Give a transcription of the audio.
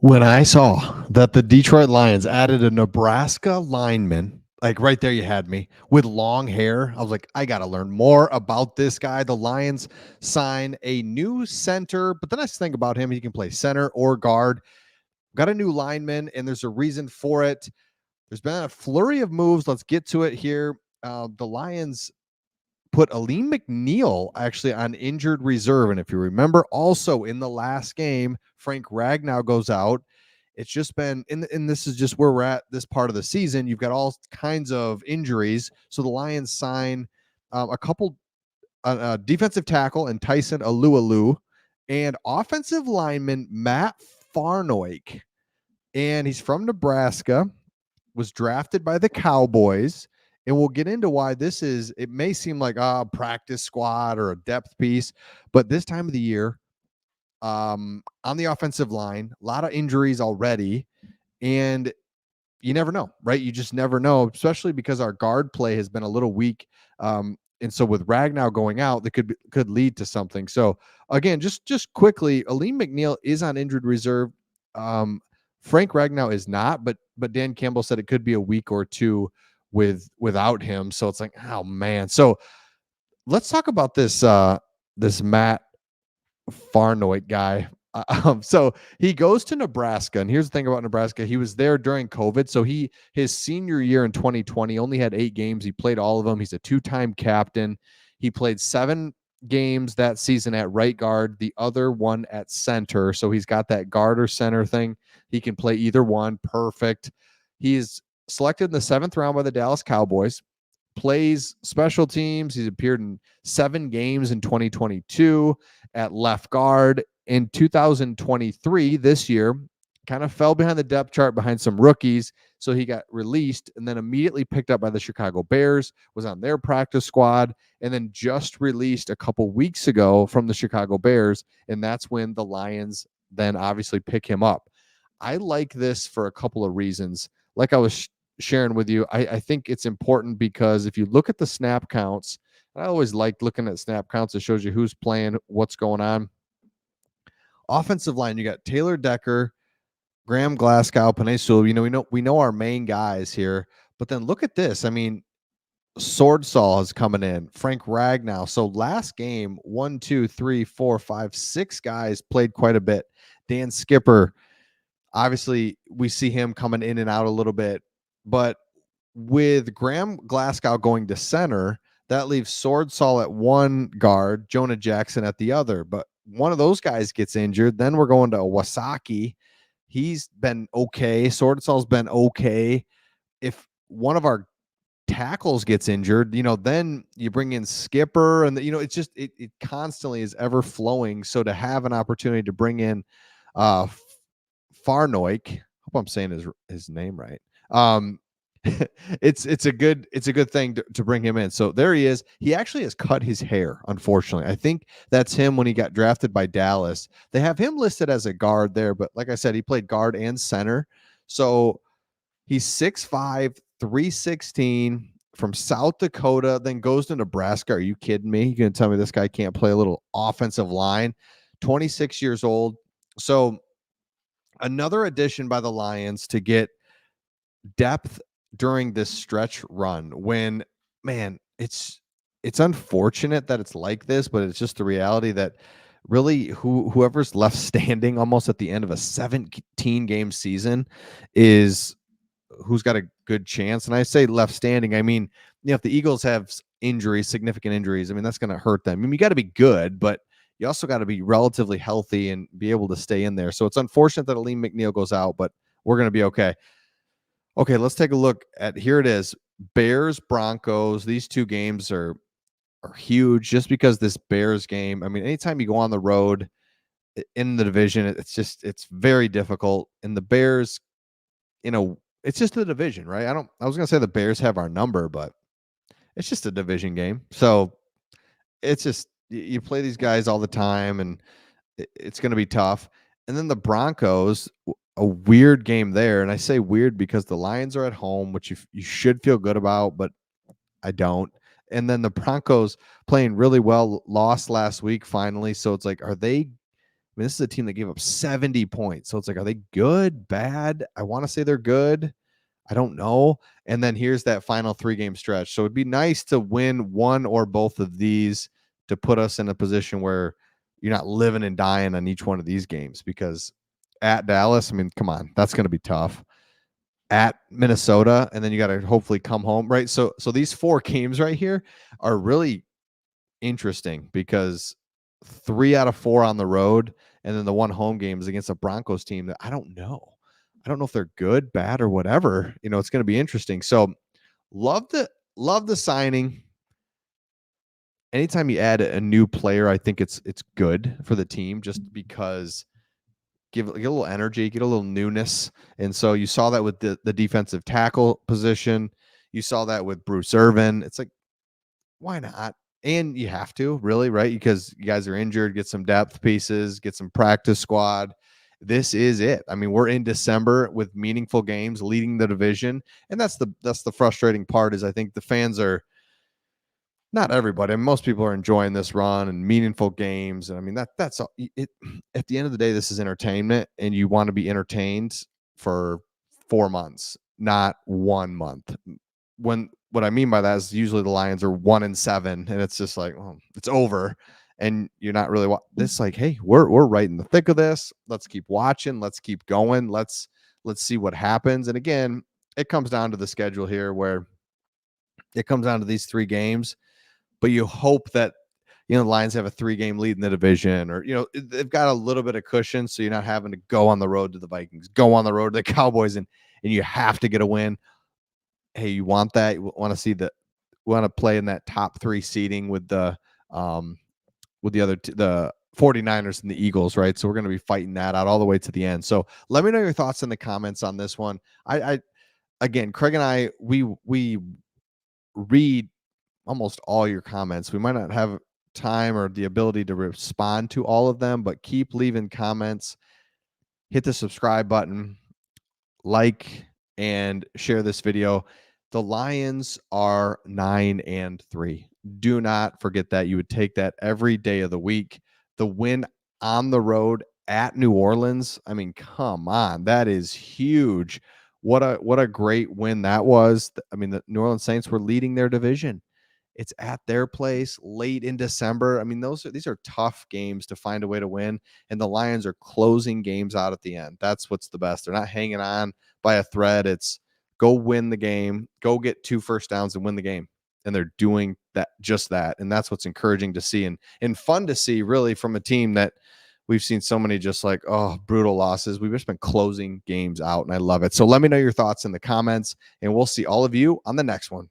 When I saw that the Detroit Lions added a Nebraska lineman, like right there, you had me with long hair. I was like, I got to learn more about this guy. The Lions sign a new center, but the nice thing about him, he can play center or guard. Got a new lineman, and there's a reason for it. There's been a flurry of moves. Let's get to it here. The Lions put Alim McNeil actually on injured reserve. And if you remember, also in the last game, Frank Ragnow goes out. It's just been, and this is just where we're at this part of the season. You've got all kinds of injuries. So the Lions sign a couple defensive tackle and Tyson Alualu and offensive lineman Matt Farnoik. And he's from Nebraska, was drafted by the Cowboys. And we'll get into why this is. It may seem like a practice squad or a depth piece, but this time of the year, on the offensive line, a lot of injuries already. And you never know, right? You just never know, especially because our guard play has been a little weak. And so with Ragnow going out, that could lead to something. So again, just quickly, Alim McNeil is on injured reserve. Frank Ragnow is not, but Dan Campbell said it could be a week or two without him. So it's like, oh man. So let's talk about this Matt Farnoit guy. So he goes to Nebraska, and here's the thing about Nebraska: he was there during COVID. So his senior year in 2020 only had 8 games. He played all of them. He's a 2-time captain. He played 7 games that season at right guard, the other one at center. So he's got that guard or center thing. He can play either one. Perfect. He is selected in the 7th round by the Dallas Cowboys. Plays special teams. He's appeared in 7 games in 2022 at left guard. In 2023, this year, kind of fell behind the depth chart behind some rookies. So he got released and then immediately picked up by the Chicago Bears, was on their practice squad, and then just released a couple weeks ago from the Chicago Bears. And that's when the Lions then obviously pick him up. I like this for a couple of reasons. Like I was sharing with you, I think it's important because if you look at the snap counts, I always like looking at snap counts. It shows you who's playing, what's going on. Offensive line, you got Taylor Decker, Graham Glasgow, Panay Sewell. We know our main guys here, but then look at this. I mean, Swordsaw is coming in, Frank Ragnow. So last game, 1, 2, 3, 4, 5, 6 guys played quite a bit. Dan Skipper, obviously, we see him coming in and out a little bit, but with Graham Glasgow going to center, that leaves Swordsaw at one guard, Jonah Jackson at the other. But one of those guys gets injured. Then we're going to Wasaki. He's been okay. Swordsaw's been okay. If one of our tackles gets injured, then you bring in Skipper, and it's just it constantly is ever flowing. So to have an opportunity to bring in Farnoik, hope I'm saying his name right. It's a good thing to bring him in. So there he is. He actually has cut his hair, unfortunately. I think that's him when he got drafted by Dallas. They have him listed as a guard there, but like I said, he played guard and center. So he's 6'5, 316 from South Dakota, then goes to Nebraska. Are you kidding me? You gonna tell me this guy can't play a little offensive line? 26 years old. So another addition by the Lions to get depth during this stretch run when, man, it's unfortunate that it's like this, but it's just the reality that really whoever's left standing almost at the end of a 17 game season is who's got a good chance. And I say left standing, I mean, if the Eagles have injuries, significant injuries, I mean, that's going to hurt them. I mean, you got to be good, but you also got to be relatively healthy and be able to stay in there. So it's unfortunate that Alim McNeil goes out, but we're going to be okay. Okay, let's take a look at, here it is. Bears, Broncos. These 2 games are huge just because this Bears game, I mean, anytime you go on the road in the division, it's very difficult. And the Bears, it's just the division, right? I was going to say the Bears have our number, but it's just a division game. So it's just, you play these guys all the time, and it's going to be tough. And then the Broncos, a weird game there. And I say weird because the Lions are at home, which you should feel good about, but I don't. And then the Broncos playing really well, lost last week finally. So it's like, are they mean, this is a team that gave up 70 points. So it's like, are they good, bad? I want to say they're good. I don't know. And then here's that final 3-game stretch. So it'd be nice to win one or both of these to put us in a position where you're not living and dying on each one of these games, because at Dallas, I mean, come on, that's going to be tough. At Minnesota, and then you got to hopefully come home, right? So these 4 games right here are really interesting, because 3 out of 4 on the road, and then the one home game is against a Broncos team that I don't know. I don't know if they're good, bad, or whatever. It's going to be interesting. So love the signing. Anytime you add a new player, I think it's good for the team, just because get a little energy, get a little newness. And so you saw that with the defensive tackle position. You saw that with Bruce Irvin. It's like, why not? And you have to, really, right? Because you guys are injured, get some depth pieces, get some practice squad. This is it. I mean, we're in December with meaningful games, leading the division. And that's the frustrating part, is I think the fans are, not everybody, I mean, most people are enjoying this run and meaningful games. And I mean, that's it. At the end of the day, this is entertainment, and you want to be entertained for 4 months, not 1 month. What I mean by that is usually the Lions are 1-7, and it's just like, well, it's over, and you're not really this. Like, hey, we're right in the thick of this. Let's keep watching. Let's keep going. Let's see what happens. And again, it comes down to the schedule here, where it comes down to these 3 games. But you hope that, the Lions have a 3-game lead in the division, or, they've got a little bit of cushion, so you're not having to go on the road to the Vikings, go on the road to the Cowboys, and you have to get a win. Hey, you want that? You want to see want to play in that top 3 seeding with the other the 49ers and the Eagles, right? So we're going to be fighting that out all the way to the end. So let me know your thoughts in the comments on this one. I again, Craig and I, we read almost all your comments. We might not have time or the ability to respond to all of them, but keep leaving comments. Hit the subscribe button, like, and share this video. The Lions are 9-3. Do not forget that. You would take that every day of the week. The win on the road at New Orleans, I mean, come on, that is huge. What a great win that was. I mean, the New Orleans Saints were leading their division. It's at their place late in December. I mean, these are tough games to find a way to win, and the Lions are closing games out at the end. That's what's the best. They're not hanging on by a thread. It's go win the game, go get 2 first downs and win the game. And they're doing that, just that. And that's what's encouraging to see, and fun to see, really, from a team that we've seen so many just like, brutal losses. We've just been closing games out, and I love it. So let me know your thoughts in the comments, and we'll see all of you on the next one.